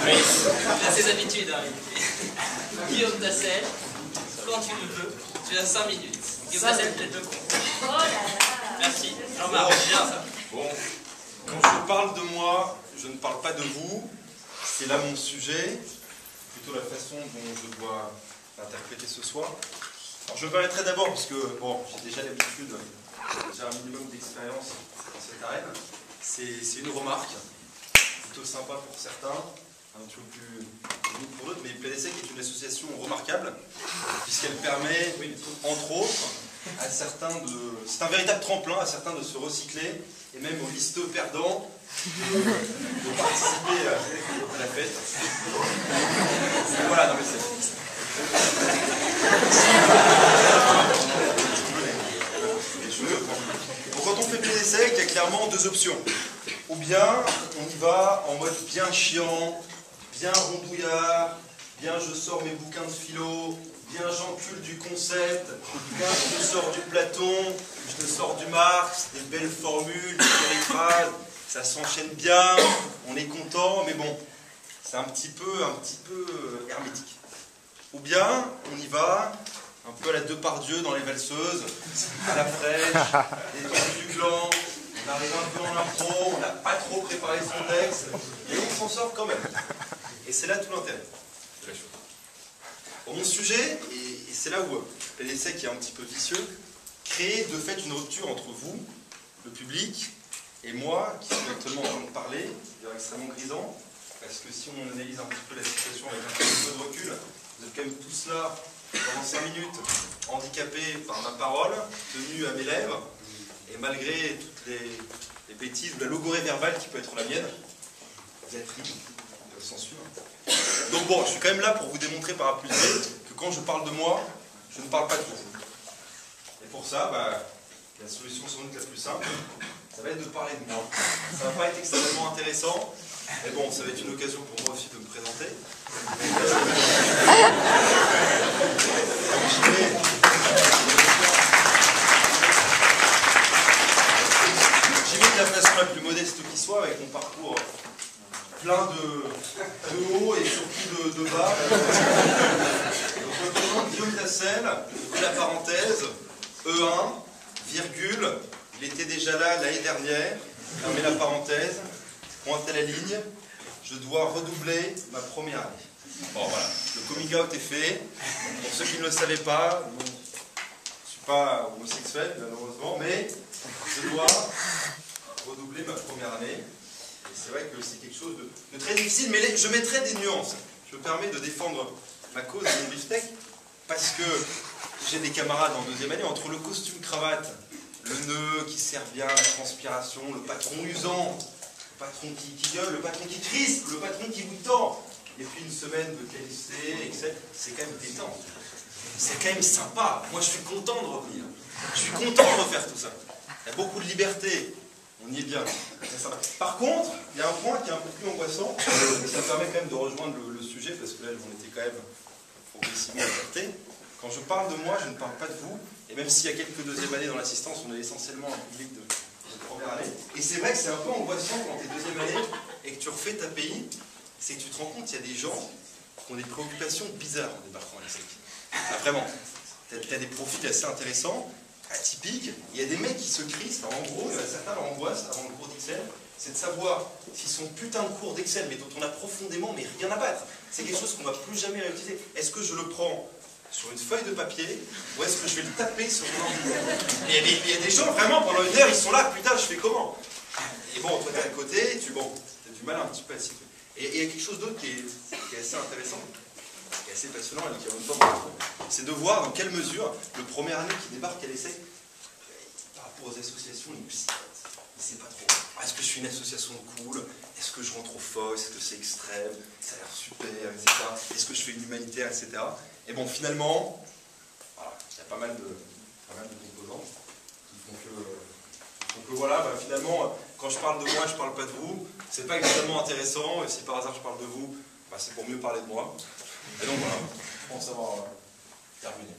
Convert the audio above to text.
Il a ses habitudes, hein. Guillaume Tassel, quand tu le veux, tu as 5 minutes. Guillaume Tassel, peut-être le con. Oh là là. Merci. Jean-Marc, c'est bien ça. Bon, quand je parle de moi, je ne parle pas de vous. C'est là mon sujet, plutôt la façon dont je dois l'interpréter ce soir. Alors je m'arrêterai d'abord parce que bon, j'ai déjà l'habitude, j'ai un minimum d'expérience dans cette arène. C'est une remarque, plutôt sympa pour certains, un petit peu plus unique pour d'autres, mais PDSEC est une association remarquable puisqu'elle permet, entre autres, à certains de... C'est un véritable tremplin à certains de se recycler et même aux listeux perdants de participer à la fête. Et voilà, non mais c'est... Donc quand on fait PDSEC, il y a clairement deux options. Ou bien on y va en mode bien chiant, bien rondouillard, bien je sors mes bouquins de philo, bien j'encule du concept, bien je te sors du Platon, je te sors du Marx, des belles formules, des périphrases, ça s'enchaîne bien, on est content, mais bon, c'est un petit peu hermétique. Ou bien on y va un peu à la Depardieu dans les valseuses, à la fraîche, les trucs du clan, on arrive un peu en impro, on n'a pas trop préparé son texte, et on s'en sort quand même. Et c'est là tout l'intérêt de la chose. Bon, mon sujet, et c'est là où PDSEC est un petit peu vicieux, créer de fait une rupture entre vous, le public, et moi, qui suis actuellement en train de parler, c'est extrêmement grisant, parce que si on analyse un petit peu la situation avec un petit peu de recul, vous êtes quand même tous là, pendant 5 minutes, handicapés par ma parole, tenus à mes lèvres, et malgré toutes les bêtises, la logorée verbale qui peut être la mienne, vous êtes libre de censure. Donc bon, je suis quand même là pour vous démontrer par A plus B que quand je parle de moi, je ne parle pas de vous. Et pour ça, la solution sans doute la plus simple, ça va être de parler de moi. Ça ne va pas être extrêmement intéressant, mais bon, ça va être une occasion pour moi aussi de me présenter. J'y vais de la façon la plus modeste qui soit, avec mon parcours plein de haut et surtout de bas. Donc, je me présente Guillaume Tassel, la parenthèse, E1, virgule, il était déjà là l'année dernière, fermez la parenthèse, pointez la ligne, je dois redoubler ma première année. Bon voilà, le coming out est fait. Pour ceux qui ne le savaient pas, je ne suis pas homosexuel malheureusement, mais je dois redoubler ma première année. Et c'est vrai que c'est quelque chose de très difficile, mais je mettrai des nuances. Je me permets de défendre ma cause et mon beefsteak, parce que j'ai des camarades en deuxième année, entre le costume cravate, le nœud qui sert bien, la transpiration, le patron usant, le patron qui gueule, le patron qui crispe, le patron qui vous tend, et puis une semaine de qualité, etc. C'est quand même détente. C'est quand même sympa. Moi, je suis content de revenir. Je suis content de refaire tout ça. Il y a beaucoup de liberté. On y est bien. Par contre, il y a un point qui est un peu plus angoissant. Ça me permet quand même de rejoindre le sujet, parce que là, on était quand même progressivement adapté. Quand je parle de moi, je ne parle pas de vous. Et même s'il y a quelques deuxièmes années dans l'assistance, on est essentiellement un public de première année. Et c'est vrai que c'est un peu angoissant quand tu es deuxième année et que tu refais ta pays. C'est que tu te rends compte qu'il y a des gens qui ont des préoccupations bizarres en débarquant à l'ESSEC. Ah, vraiment. Tu as des profils assez intéressants, atypiques. Il y a des mecs qui se crispent. En gros, certains, leur angoisse avant le cours d'Excel, c'est de savoir si son putain de cours d'Excel, mais dont on a profondément mais rien à battre, c'est quelque chose qu'on ne va plus jamais réutiliser. Est-ce que je le prends sur une feuille de papier, ou est-ce que je vais le taper sur mon ordinateur? Il y a des gens, vraiment, pendant une heure, ils sont là, putain, je fais comment? Et bon, toi, t'es à côté, tu as du mal un petit peu à s'y faire. Et il y a quelque chose d'autre qui est assez intéressant, qui est assez passionnant, et qui est en même temps, c'est de voir dans quelle mesure le premier année qui débarque à l'ESSEC, par rapport aux associations, il ne sait pas trop. Est-ce que je suis une association cool? Est-ce que je rentre au FOI? Est-ce que c'est extrême? Ça a l'air super, etc. Est-ce que je fais une humanitaire, etc. Et bon, finalement, voilà, il y a pas mal de composants qui font que voilà, finalement, quand je parle de moi, je parle pas de vous. C'est pas extrêmement intéressant, et si par hasard je parle de vous, c'est pour mieux parler de moi. Et donc voilà, je pense avoir terminé.